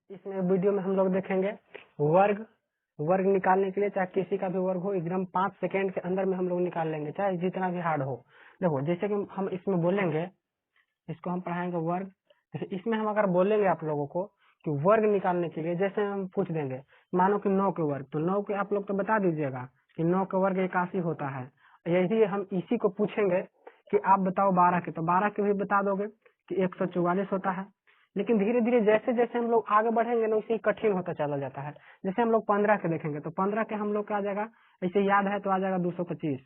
इसमें वीडियो में हम लोग देखेंगे वर्ग वर्ग निकालने के लिए, चाहे किसी का भी वर्ग हो एकदम 5 सेकेंड के अंदर में हम लोग निकाल लेंगे, चाहे जितना भी हार्ड हो। देखो जैसे कि हम इसमें बोलेंगे, इसको हम पढ़ाएंगे वर्ग। जैसे इसमें हम अगर बोलेंगे आप लोगों को कि वर्ग निकालने के लिए, जैसे हम पूछ देंगे मानो कि 9 के वर्ग, तो 9 के आप लोग तो बता दीजिएगा कि 9 के वर्ग 81 होता है। यदि हम इसी को पूछेंगे कि आप बताओ 12 के, तो 12 के भी बता दोगे कि 144 होता है। लेकिन धीरे धीरे जैसे जैसे हम लोग आगे बढ़ेंगे ना, उसे कठिन होता चला जाता है। जैसे हम लोग 15 के देखेंगे तो 15 के हम लोग क्या आ जाएगा, ऐसे याद है तो आ जाएगा 225।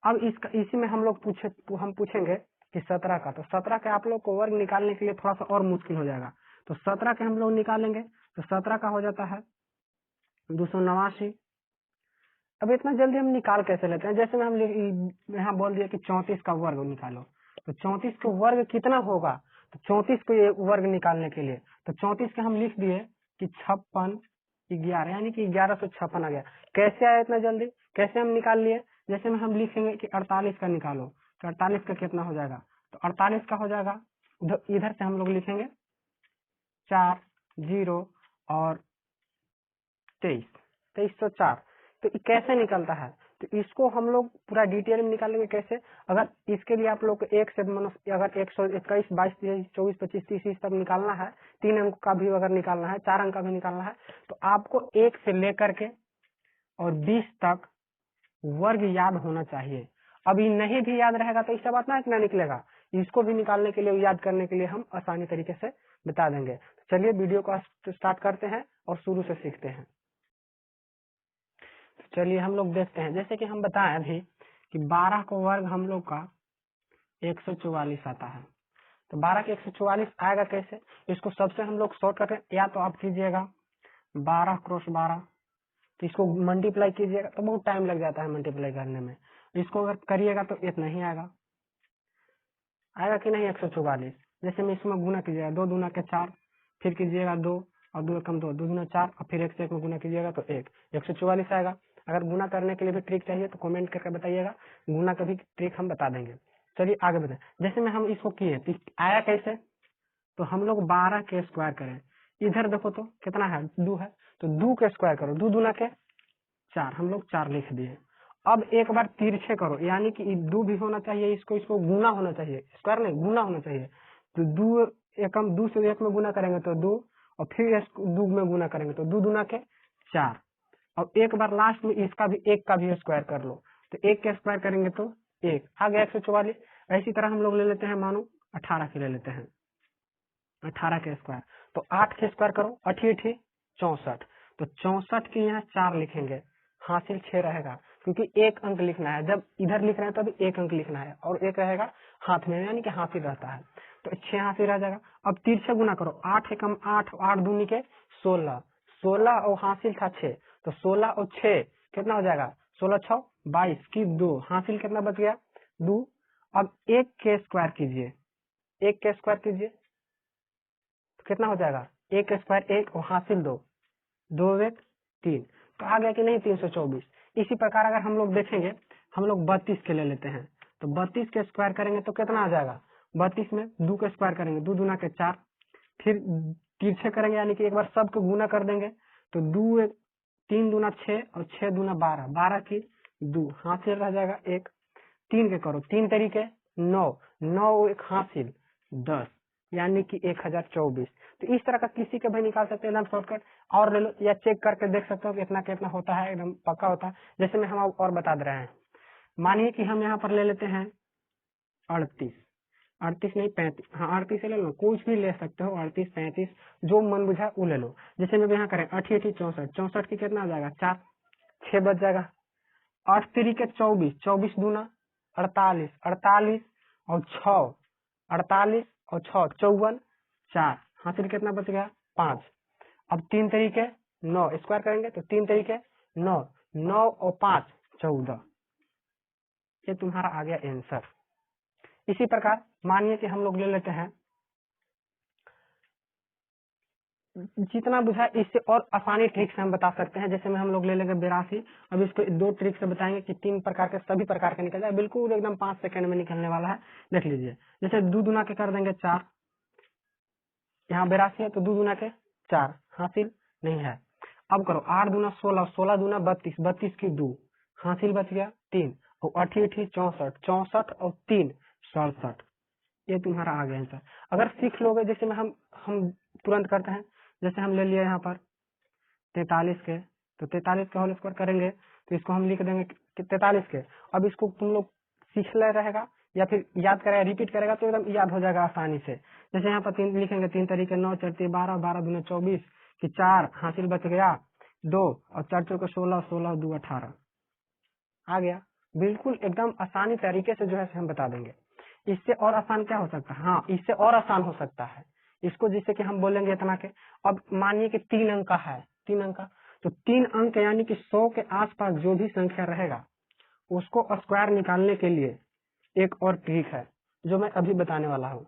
अब इसी में हम लोग हम पूछेंगे कि 17 का, तो 17 के आप लोग को वर्ग निकालने के लिए थोड़ा सा और मुश्किल हो जाएगा। तो 17 के हम लोग निकालेंगे तो 17 का हो जाता है 289। अब इतना जल्दी हम निकाल कैसे लेते हैं? जैसे में हम यहाँ बोल दिया कि 34 का वर्ग निकालो, तो 34 का वर्ग कितना होगा? तो 34 को ये वर्ग निकालने के लिए तो 34 के हम लिख दिए कि 56 11, यानी कि 1156 आ गया। कैसे आया इतना जल्दी? कैसे हम निकाल लिए? जैसे में हम लिखेंगे कि 48 का निकालो, तो 48 का कितना हो जाएगा? तो 48 का हो जाएगा, इधर से हम लोग लिखेंगे 4 0 और 2304। तो कैसे निकलता है? तो इसको हम लोग पूरा डिटेल में निकालेंगे कैसे। अगर इसके लिए आप लोग को एक से अगर 121 22 23 24 25 30 इस तक निकालना है, 3 अंक का भी अगर निकालना है, 4 अंक का भी निकालना है, तो आपको 1 से लेकर के और 20 तक वर्ग याद होना चाहिए। अभी नहीं भी याद रहेगा तो इसका बात ना इतना निकलेगा। इसको भी निकालने के लिए, याद करने के लिए हम आसानी तरीके से बता देंगे। चलिए वीडियो को स्टार्ट करते हैं और शुरू से सीखते हैं। चलिए हम लोग देखते हैं, जैसे कि हम बताएं अभी कि 12 का वर्ग हम लोग का 144 आता है। तो 12 के 144 आएगा कैसे? इसको सबसे हम लोग शॉर्ट करते, या तो आप कीजिएगा 12 क्रॉस 12, तो इसको मल्टीप्लाई कीजिएगा तो बहुत टाइम लग जाता है मल्टीप्लाई करने में। इसको अगर करिएगा तो इतना ही आएगा, आएगा कि नहीं 144। जैसे में इसमें गुना कीजिएगा, 2 दूना के 4, फिर कीजिएगा 2 और 2 कम 2, 2 दूना 4 और फिर 1 से 1 में गुना कीजिएगा तो 144 आएगा। अगर गुना करने के लिए भी ट्रिक चाहिए तो कमेंट करके बताइएगा, गुना का भी ट्रिक हम बता देंगे। चलिए आगे बढ़े। जैसे में हम इसको किए तो आया कैसे? तो हम लोग 12 के स्क्वायर करें, इधर देखो तो कितना है, 2 है, तो 2 के स्क्वायर करो, 2 दूना के 4, हम लोग 4 लिख दिए। अब एक बार तिरछे करो, यानी कि 2 भी होना चाहिए, इसको गुना होना चाहिए, स्क्वायर नहीं गुना होना चाहिए। तो 2 एकम 2 से 1 में गुना करेंगे तो 2, और फिर 2 में गुना करेंगे तो 2 दूना के 4। और एक बार लास्ट में इसका भी 1 का भी स्क्वायर कर लो, तो 1 के स्क्वायर करेंगे तो 1 आ गया 144। इसी तरह हम लोग ले लेते हैं, मानो 18 के ले लेते हैं, 18 के स्क्वायर, तो 8 के स्क्वायर करो, 8 8 64, तो 64 के यहाँ 4 लिखेंगे, हासिल 6 रहेगा, क्योंकि 1 अंक लिखना है। जब इधर लिख रहे हैं तब 1 अंक लिखना है और 1 रहेगा हाथ में, यानी कि हासिल रहता है, तो 6 हासिल रह जाएगा। अब तिरछे गुना करो, 8 एकम 8, 8 दूनी के 16, 16 और हासिल था 6, तो 16 और 6 कितना हो जाएगा, 16 6 22 की 2, हासिल कितना बच गया 2। अब 1 के स्क्वायर कीजिए, 1 के स्क्वायर कीजिए तो कितना हो जाएगा, 1 के स्क्वायर 1 और हासिल 2, 2 1 3, तो आ गया कि नहीं 324। इसी प्रकार अगर हम लोग देखेंगे, हम लोग 32 के ले लेते हैं, तो 32 के स्क्वायर करेंगे तो कितना आ जाएगा, 32 में 2 के स्क्वायर करेंगे, 2 दूना के 4, फिर तिरछे करेंगे, यानी कि एक बार सबको गुना कर देंगे, तो 2 3 दूना 6 और 6 दूना 12, 12 की 2, हासिल रह जाएगा 1। 3 के करो, 3 तरीके 9, 9 1 हासिल 10, यानी कि 1024। तो इस तरह का किसी का भी निकाल सकते हैं एकदम शॉर्टकट, और ले लो या चेक करके देख सकते हो कि इतना कितना होता है, एकदम पक्का होता है। जैसे में हम और बता दे रहे हैं, मानिए कि हम यहाँ पर ले लेते हैं 38, 38 नहीं 35, हाँ 38 ले लो, कुछ भी ले सकते हो, 38 35 जो मन बुझा वो ले लो। जैसे में यहाँ करें 8 8 64, 64 की कितना आ जाएगा 4, 6 बच जाएगा, 8 3 के 24, 24 दूना 48, 48 और 6, 48 और 6 54, 4 हासिल कितना बच गया 5। अब 3 तरीके 9 स्क्वायर करेंगे तो 3 तरीके 9, 9 और 5 14, ये तुम्हारा आ गया आंसर। इसी प्रकार मानिए कि हम लोग ले लेते हैं, जितना बुझा इससे और आसानी ट्रिक से हम बता सकते हैं। जैसे में हम लोग ले लेंगे 82, अब इसको 2 ट्रिक से बताएंगे कि 3 प्रकार के सभी प्रकार के निकल जाए, बिल्कुल एकदम 5 सेकंड में निकलने वाला है, देख लीजिए। जैसे 2 दूना के कर देंगे 4, यहाँ 82 है तो 2 दूना के 4 हासिल नहीं है। अब करो 8 दूना 16, 16 दूना 32, 32 की 2 हासिल बच गया 3 और 8 64, 64 और 3 67। ये तुम्हारा आ गया आंसर। अगर सीख लोगे, जैसे में हम तुरंत करते हैं, जैसे हम ले लिए यहाँ पर 43 के, तो 43 का होल स्क्वायर करेंगे तो इसको हम लिख देंगे कि 43 के। अब इसको तुम लोग सीख ले रहेगा या फिर याद करेगा, रिपीट करेगा तो एकदम याद हो जाएगा आसानी से। जैसे यहाँ पर 3 लिखेंगे, 3 तरीके 9 चरती 12, 12 दूना 24 की 4 हासिल बच गया 2 और 4 चौके 16, 16 2 18 आ गया। बिल्कुल एकदम आसानी तरीके से जो है हम बता देंगे। इससे और आसान क्या हो सकता है? हाँ, इससे और आसान हो सकता है इसको, जैसे कि हम बोलेंगे इतना के। अब मानिए कि 3 अंक का है, 3 अंक का, तो 3 अंक यानी कि 100 के आसपास जो भी संख्या रहेगा उसको स्क्वायर निकालने के लिए एक और ट्रिक है जो मैं अभी बताने वाला हूँ।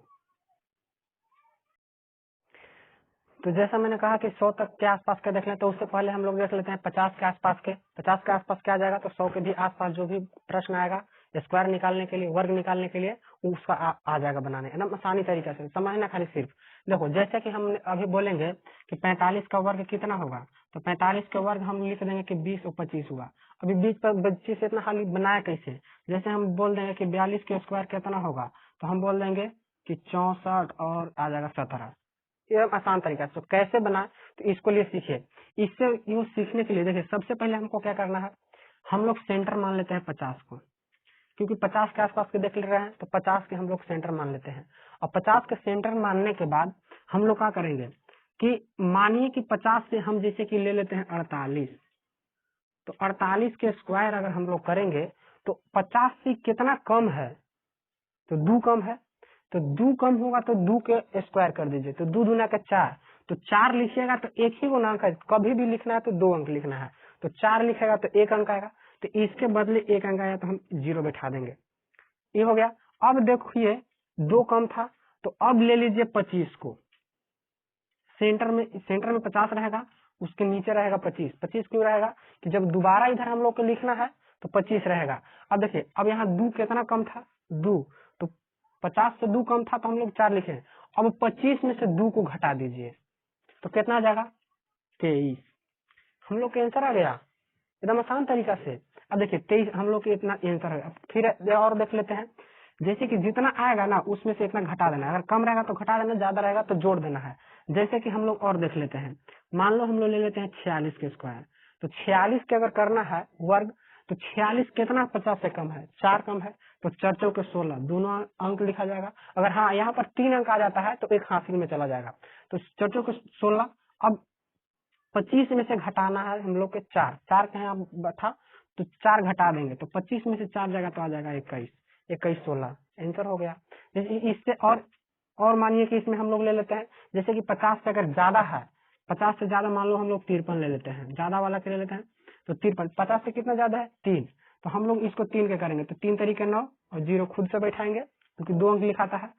तो जैसा मैंने कहा कि 100 तक के आसपास का देख लें, तो उससे पहले हम लोग देख लेते हैं 50 के आसपास के। 50 के आसपास क्या आ जाएगा? तो 100 के भी आसपास जो भी प्रश्न आएगा स्क्वायर निकालने के लिए, वर्ग निकालने के लिए, उसका आ जाएगा बनाने, एकदम आसानी तरीके से समझना। खाली सिर्फ देखो, जैसे कि हम अभी बोलेंगे कि 45 का वर्ग कितना होगा, तो 45 का वर्ग हम लिख देंगे कि 20 और 25 हुआ। अभी 20 पर 25 से इतना खाली बनाया कैसे? जैसे हम बोल देंगे कि 42 के स्क्वायर कितना होगा, तो हम बोल देंगे कि 64 और आ जाएगा 17। ये आसान तरीका है। तो कैसे बनाए, तो इसको लिए सीखिए। इससे यूं सीखने के लिए देखिए, सबसे पहले हमको क्या करना है, हम लोग सेंटर मान लेते हैं 50 को, क्योंकि 50 के आसपास के देख ले रहे हैं, तो 50 के हम लोग सेंटर मान लेते हैं। और 50 के सेंटर मानने के बाद हम लोग क्या करेंगे कि मानिए कि 50 से हम जैसे कि ले लेते हैं 48, तो 48 के स्क्वायर अगर हम लोग करेंगे तो 50 से कितना कम है? तो 2 कम है, तो 2 कम होगा तो 2 के स्क्वायर कर दीजिए, तो 2 दूना का 4, तो 4 लिखिएगा तो एक ही गुणांक है, कभी भी लिखना है तो 2 अंक लिखना है, तो 4 लिखेगा तो 1 अंक आएगा, तो इसके बदले 1 अंक आया तो हम 0 बैठा देंगे। ये हो गया। अब देखिए 2 कम था, तो अब ले लीजिए 25 को, सेंटर में 50 रहेगा, उसके नीचे रहेगा 25। 25 क्यों रहेगा कि जब दोबारा इधर हम लोग को लिखना है तो 25 रहेगा। अब देखिए, अब यहाँ 2 कितना कम था? 2, तो 50 से 2 कम था तो हम लोग 4 लिखे। अब 25 में से 2 को घटा दीजिए तो कितना आ जाएगा? 23। हम लोग का आंसर आ गया एकदम आसान तरीका से। अब देखिए 23 हम लोग के इतना आंसर है। अब फिर और देख लेते हैं, जैसे कि जितना आएगा ना उसमें से इतना घटा देना है, अगर कम रहेगा तो घटा देना, ज्यादा रहेगा तो जोड़ देना है। जैसे कि हम लोग और देख लेते हैं, मान लो हम लोग ले लेते हैं 46 के स्क्वायर, तो 46 के अगर करना है वर्ग, तो 46 कितना 50 से कम है? 4 कम है, तो 4 चौके 16, दोनों अंक लिखा जाएगा। अगर हाँ यहाँ पर 3 अंक आ जाता है तो एक हासिल में चला जाएगा, तो 4 चौके 16। अब 25 में से घटाना है हम लोग के 4, 4 के यहाँ था तो 4 घटा देंगे, तो 25 में से 4 जाएगा तो आ जाएगा 21, 21 16 आंसर हो गया। जैसे इससे और मानिए कि इसमें हम लोग ले लेते हैं, जैसे कि 50 से अगर ज्यादा है, 50 से ज्यादा मान लो हम लोग 53 ले लेते हैं, ज्यादा वाला के ले लेते हैं, तो 53, 50 से कितना ज्यादा है? 3, तो हम लोग इसको 3 के करेंगे, तो 3 तरीके 9 और 0 खुद से बैठाएंगे क्योंकि 2 अंक लिखाता है।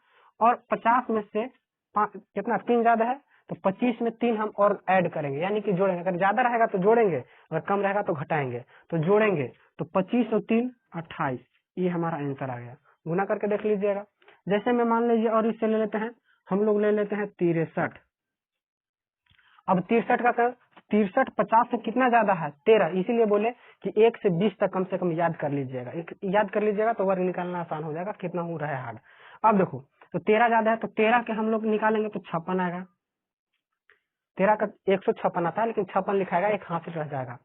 और 50 में से कितना 3 ज्यादा है, तो 25 में 3 हम और ऐड करेंगे, यानी कि जोड़ेंगे। अगर ज्यादा रहेगा तो जोड़ेंगे, अगर कम रहेगा तो घटाएंगे, तो जोड़ेंगे तो 25 और 3 28, ये हमारा आंसर आ गया। गुना करके देख लीजिएगा। जैसे में मान लीजिए और इससे ले लेते हैं, हम लोग ले लेते हैं 63। अब 63 का 63 50 से कितना ज्यादा है? 13, इसीलिए बोले कि 1 से 20 तक कम से कम याद कर लीजिएगा। याद कर लीजिएगा तो वर्ग निकालना आसान हो जाएगा, कितना हो रहा है हार्ड। अब देखो, तो 13 ज्यादा है, तो 13 के हम लोग निकालेंगे तो 56 आएगा। 13 का 156 आता है, लेकिन 56 लिखाएगा, एक हासिल रह जाएगा।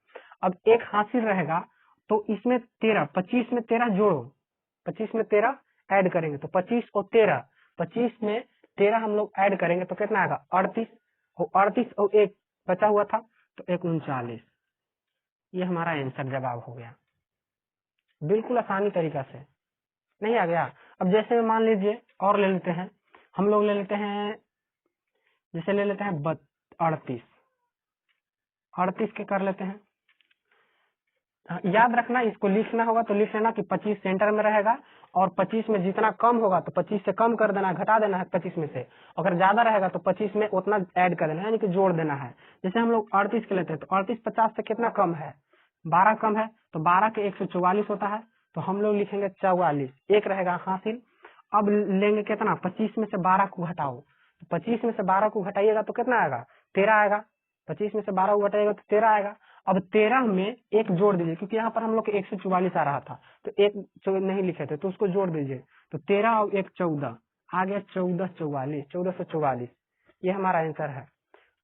अब एक हासिल रहेगा तो इसमें 13, 25 में 13 जोड़ो, 25 में 13 ऐड करेंगे तो 25 और 13, 25 में 13 हम लोग ऐड करेंगे तो कितना आएगा? 38, और 38 और एक बचा हुआ था तो 39। ये हमारा आंसर जवाब हो गया, बिल्कुल आसानी तरीका से। नहीं आ गया? अब जैसे मान लीजिए और ले लेते हैं, हम लोग ले लेते हैं, जैसे ले लेते हैं 38, 38 के कर लेते हैं। याद रखना, इसको लिखना होगा तो लिख लेना कि 25 सेंटर में रहेगा, और 25 में जितना कम होगा तो 25 से कम कर देना, घटा देना है 25 में से। अगर ज्यादा रहेगा तो 25 में उतना ऐड कर देना है, यानी कि जोड़ देना है। जैसे हम लोग 38 के लेते हैं, तो 38 50 से कितना कम है? 12 कम है, तो 12 के 144 होता है, तो हम लोग लिखेंगे 44, एक रहेगा हासिल। अब लेंगे कितना? 25 में से 12 को घटाओ, तो 25 में से 12 को घटाइएगा तो कितना आएगा? 13 आएगा, 25 में से 12 को घटाएगा तो 13 आएगा। अब 13 में एक जोड़ दीजिए, क्योंकि यहाँ पर हम लोग 144 आ रहा था तो एक नहीं लिखे थे तो उसको जोड़ दीजिए, तो 13 और 1 14 आ गया, 1444, 1444 ये हमारा आंसर है।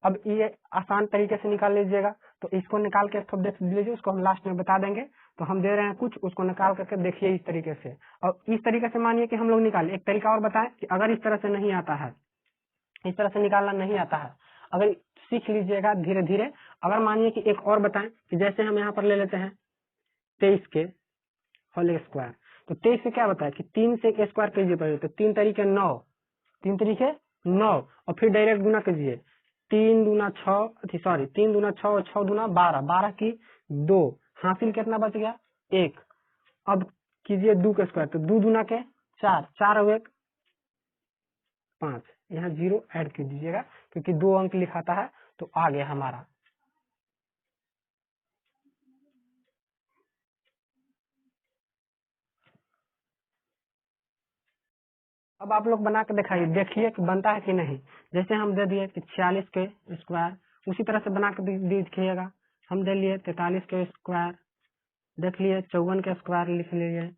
अब ये आसान तरीके से निकाल लीजिएगा, तो इसको निकाल के थोड़ा देख लीजिए, उसको हम लास्ट में बता देंगे। तो हम दे रहे हैं कुछ, उसको निकाल करके देखिए इस तरीके से, और इस तरीके से मानिए कि हम लोग निकाले। एक तरीका और बताएं कि अगर इस तरह से नहीं आता है, इस तरह से निकालना नहीं आता है, अगर सीख लीजिएगा धीरे धीरे। अगर मानिए कि एक और बताएं कि जैसे हम यहाँ पर ले लेते हैं 23 के होल स्क्वायर, तो 23 से क्या बताया कि 3 से एक स्क्वायर कीजिए पहले, तो 3 तरीके 9, 3 तरीके 9, और फिर डायरेक्ट गुना कीजिए, 3 दूना 6, सॉरी 3 दूना 6 और 6 दूना 12, 12 की 2, हासिल कितना बच गया 1। अब कीजिए 2 का स्क्वायर, तो 2 दूना के 4, 4 और 1 5, यहाँ 0 ऐड कर दीजिएगा क्योंकि 2 अंक लिखाता है, तो आ गया हमारा। अब आप लोग बना के दिखाइए, देखिए कि बनता है कि नहीं। जैसे हम दे दिए कि 46 के स्क्वायर, उसी तरह से बना के देखिएगा। हम दे लिए 43 के स्क्वायर, देख लिए 54 के स्क्वायर लिख लिए,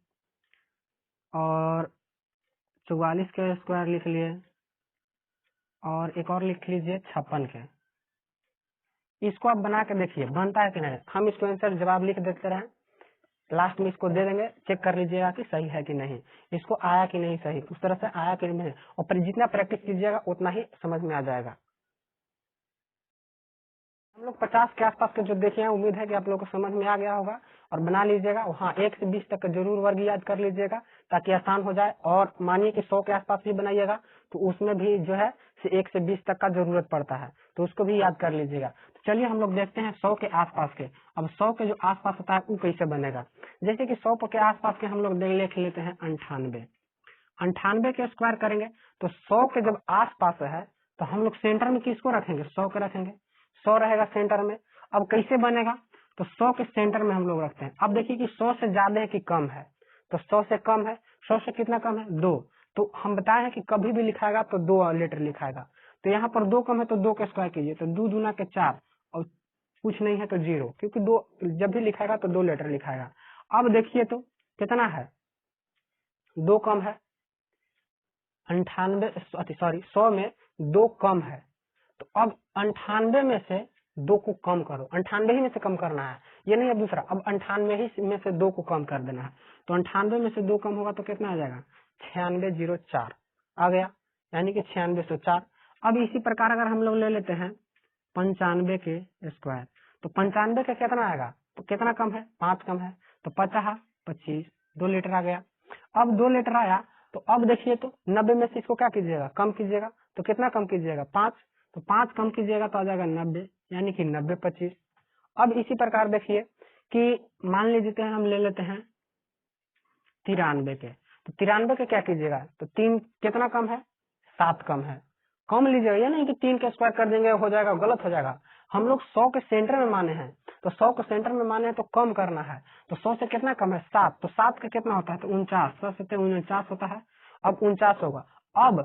और 44 के स्क्वायर लिख लिए, और एक और लिख लीजिए 56 के। इसको आप बना के देखिए बनता है कि नहीं। हम इसको आंसर जवाब लिख देते रहे, लास्ट में इसको दे देंगे, चेक कर लीजिएगा कि सही है कि नहीं, इसको आया कि नहीं सही, उस तरह से आया कि नहीं, और जितना प्रैक्टिस कीजिएगा उतना ही समझ में आ जाएगा। हम लोग 50 के आसपास के जो देखे हैं, उम्मीद है कि आप लोगों को समझ में आ गया होगा, और बना लीजिएगा। हाँ 1 से 20 तक का जरूर वर्ग याद कर लीजिएगा ताकि आसान हो जाए। और मानिए कि 100 के आसपास भी बनाइएगा तो उसमें भी जो है 1 से 20 तक का जरूरत पड़ता है, तो उसको भी याद कर लीजिएगा। तो चलिए हम लोग देखते हैं 100 के आसपास के। अब 100 के जो आसपास होता है वो कैसे बनेगा। जैसे कि 100 के आसपास के हम लोग लिख लेते हैं 98, 98 के स्क्वायर करेंगे तो 100 के जब आसपास है तो हम लोग सेंटर में किसको रखेंगे, 100 के रखेंगे, 100 रहेगा सेंटर में। अब कैसे बनेगा, तो 100 के सेंटर में हम लोग रखते हैं। अब देखिए कि 100 से ज्यादा है कि कम है, तो 100 से कम है, 100 से कितना कम है 2, तो हम बताए हैं कि कभी भी लिखाएगा तो 2 लेटर लिखाएगा, तो यहाँ पर 2 कम है तो 2 के स्क्वायर कीजिए, तो 2 दूना के 4, और कुछ नहीं है तो 0, क्योंकि 2 जब भी लिखाएगा तो 2 लेटर लिखाएगा। अब देखिए तो कितना है, 2 कम है, 100 में 2 कम है, तो अब 98 में से 2 को कम करो, 98 ही में से कम करना है, ये नहीं है दूसरा। अब 98 ही में से 2 को कम कर देना है, तो 98 में से 2 कम होगा तो कितना आ जाएगा 9604 आ गया, यानी कि 9604। अब इसी प्रकार अगर हम लोग ले लेते हैं 95 के स्क्वायर, तो 95 का कितना आएगा, तो कितना कम है 5 कम है, तो 50 25 2 लीटर आ गया। अब 2 लीटर आया तो अब देखिए तो 90 में से इसको क्या कीजिएगा, कम कीजिएगा, तो कितना कम कीजिएगा 5, तो 5 कम कीजिएगा तो आ जाएगा 90, यानी कि 90 25। अब इसी प्रकार देखिए कि मान लीजिए हम ले लेते हैं 93 के, तो 93 के क्या कीजिएगा, तो 3 कितना कम है 7 कम है, कम लीजिएगा, ये नहीं कि 3 के स्क्वायर कर देंगे हो जाएगा, गलत हो जाएगा। हम लोग 100 के सेंटर में माने हैं, तो 100 को सेंटर में माने हैं तो कम करना है, तो 100 से कितना कम है 7, तो 7 का कितना होता है तो 49, 100 से 49 होता है, अब 49 होगा। अब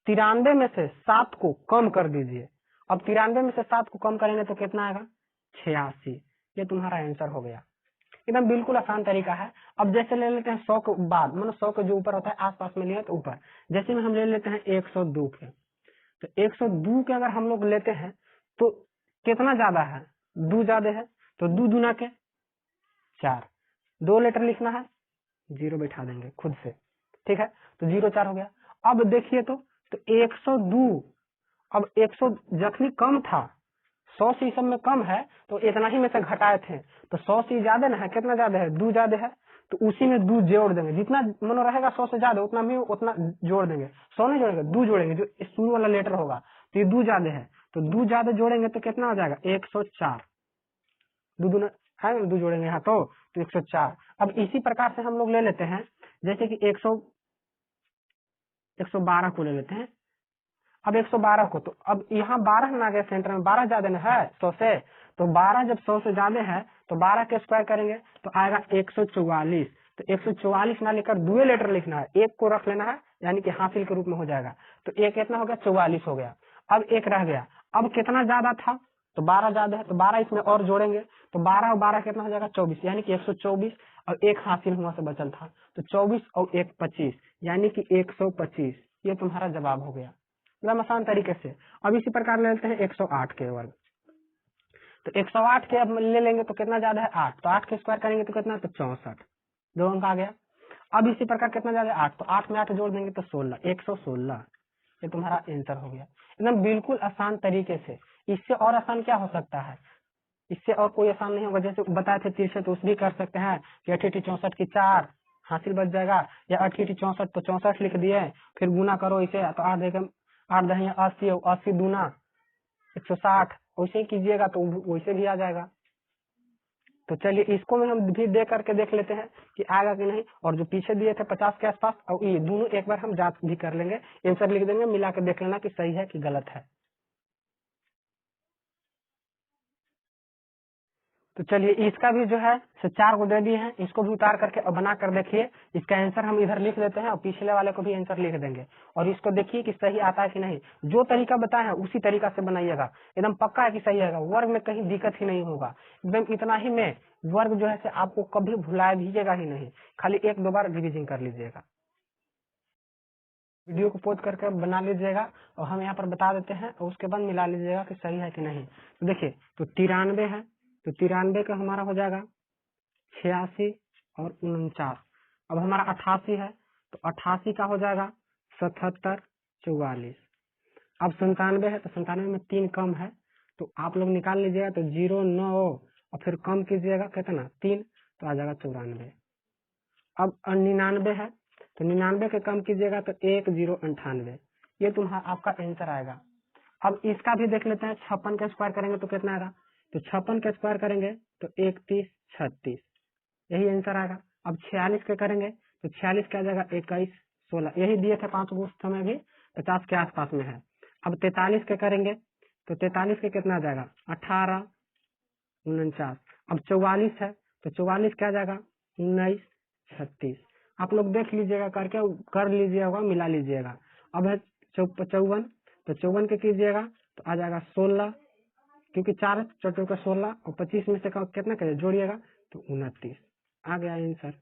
93 में से 7 को कम कर दीजिए, अब 93 में से 7 को कम करेंगे तो कितना आएगा 86, ये तुम्हारा आंसर हो गया। एकदम बिल्कुल आसान तरीका है। अब जैसे ले लेते हैं 100 के बाद, मतलब 100 के जो ऊपर होता है आसपास में लिया तो ऊपर, जैसे में हम ले लेते हैं 102 के, तो 102 के अगर हम लोग लेते हैं तो कितना ज्यादा है, 2 ज्यादा है, तो 2 दूना के 4, 2 लेटर लिखना है, 0 बैठा देंगे खुद से, ठीक है, तो 0 4 हो गया। अब देखिए तो 102, अब 100 जखनी कम था, 100 से सब में कम है तो इतना ही में से घटाए थे, तो 100 से ज्यादा ना है, कितना ज्यादा है 2 ज्यादा है, तो उसी में 2 जोड़ देंगे, जितना मनो रहेगा 100 से ज्यादा उतना भी उतना जोड़ देंगे, 100 नहीं जोड़ेंगे 2 जोड़ेंगे, जो शुरू वाला लेटर होगा, तो ये 2 ज्यादा है, तो 2 ज्यादा जोड़ेंगे तो कितना हो जाएगा 104, 2 दूना है 2 जोड़ेंगे यहाँ तो 104। अब इसी प्रकार से हम लोग ले लेते हैं, जैसे कि 112 को ले लेते हैं। अब 112 को, तो अब यहाँ 12 ना गया सेंटर में, 12 ज्यादा ना है 100 से, तो 12 जब 100 से ज्यादा है तो 12 के स्क्वायर करेंगे तो आएगा 144, तो 144 ना लेकर 2 लेटर लिखना है, एक को रख लेना है, यानी कि हासिल के रूप में हो जाएगा, तो एक कितना हो गया 44 हो गया। अब एक रह गया, अब कितना ज्यादा था, तो 12 ज्यादा है, तो 12 इसमें और जोड़ेंगे, तो 12 और 12 कितना हो जाएगा 24, यानी कि 124, और एक हासिल हुआ से बचल था, तो 24 और 1 25, यानी कि 125। ये तुम्हारा जवाब हो गया, एकदम आसान तरीके से। अब इसी प्रकार ले लेते हैं 108 के वर्ग, तो 108 के अब ले लेंगे तो कितना ज्यादा है 8, तो 8 के स्क्वायर करेंगे तो कितना, तो 64, 2 अंक आ गया। अब इसी प्रकार कितना ज्यादा है 8, तो 8 में 8 जोड़ देंगे तो 16, 116। ये तुम्हारा आंसर हो गया, एकदम बिल्कुल आसान तरीके से। इससे और आसान क्या हो सकता है, इससे और कोई आसान नहीं होगा। जैसे बताए थे 63, तो उसकी कर सकते हैं कि 88 64 की 4 हासिल बच जाएगा, या 88 64 तो 64 लिख दिए, फिर गुना करो इसे, तो 8 देखें 8 दही 80, 80 दूना 160, वैसे ही कीजिएगा तो वैसे भी आ जाएगा। तो चलिए इसको में हम भी दे करके देख लेते हैं कि आएगा कि नहीं। और जो पीछे दिए थे 50 के आसपास, और ये दोनों एक बार हम जांच भी कर लेंगे, आंसर लिख देंगे, मिला के देख लेना कि सही है कि गलत है। तो चलिए इसका भी जो है सो 4 को दे दिए हैं, इसको भी उतार करके और बना कर देखिए। इसका आंसर हम इधर लिख देते हैं और पिछले वाले को भी आंसर लिख देंगे, और इसको देखिए कि सही आता है कि नहीं। जो तरीका बताया है उसी तरीका से बनाइएगा, एकदम पक्का है कि सही आएगा, वर्ग में कहीं दिक्कत ही नहीं होगा। एकदम इतना ही में वर्ग जो है आपको कभी भुला दीजिएगा ही नहीं, खाली 1-2 बार रिविजन कर लीजिएगा। वीडियो को पॉज करके बना लीजिएगा, और हम यहाँ पर बता देते हैं, और उसके बाद मिला लीजिएगा कि सही है कि नहीं। तो देखिए, तो 93 है, तो 93 का हमारा हो जाएगा 86 और 49। अब हमारा 88 है, तो 88 का हो जाएगा 77 44। अब 97 है, तो 97 में 3 कम है, तो आप लोग निकाल लीजिएगा, तो 0 9 और फिर कम कीजिएगा कितना 3, तो आ जाएगा 94। अब 99 है, तो 99 के कम कीजिएगा तो 1 0 98। ये तुम्हारा आपका आंसर आएगा। अब इसका भी देख लेते हैं, 56 का स्क्वायर करेंगे तो कितना आएगा, तो 56 का स्क्वायर करेंगे तो 31 36, यही आंसर आएगा। अब 46 के करेंगे तो 46 क्या आ जाएगा 21 16, यही दिए थे 5 गुस्त में भी 50 के आसपास में है। अब 43 के करेंगे तो 43 के कितना आ जाएगा 18 49। अब 44 है, तो 44 क्या आ जाएगा 19 36। आप लोग देख लीजिएगा करके, कर लीजिएगा, मिला लीजिएगा। अब है 54, तो 54 के कीजिएगा तो आ जाएगा 16, क्योंकि 4 चौटों का 16 और 25 में से कितना करिए जोड़िएगा तो 29। आ गया आंसर,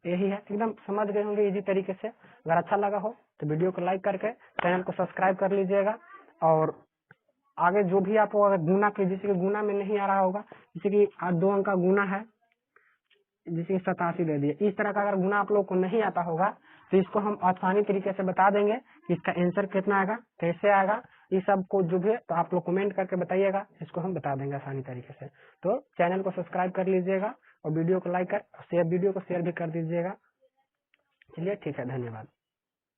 यही है। एकदम समझ गए होंगे इजी तरीके से। अगर अच्छा लगा हो तो वीडियो को लाइक करके चैनल को सब्सक्राइब कर लीजिएगा, और आगे जो भी आपको अगर गुना के, जैसे कि गुना में नहीं आ रहा होगा, जैसे कि 2 अंक का गुना है, जैसे 87 दे दिए, इस तरह का अगर गुना आप लोग को नहीं आता होगा तो इसको हम आसानी तरीके से बता देंगे कि इसका आंसर कितना आएगा, कैसे आएगा। ये सब को जो भी है तो आप लोग कमेंट करके बताइएगा, इसको हम बता देंगे आसानी तरीके से। तो चैनल को सब्सक्राइब कर लीजिएगा, और वीडियो को लाइक कर वीडियो को शेयर भी कर दीजिएगा। चलिए ठीक है, धन्यवाद।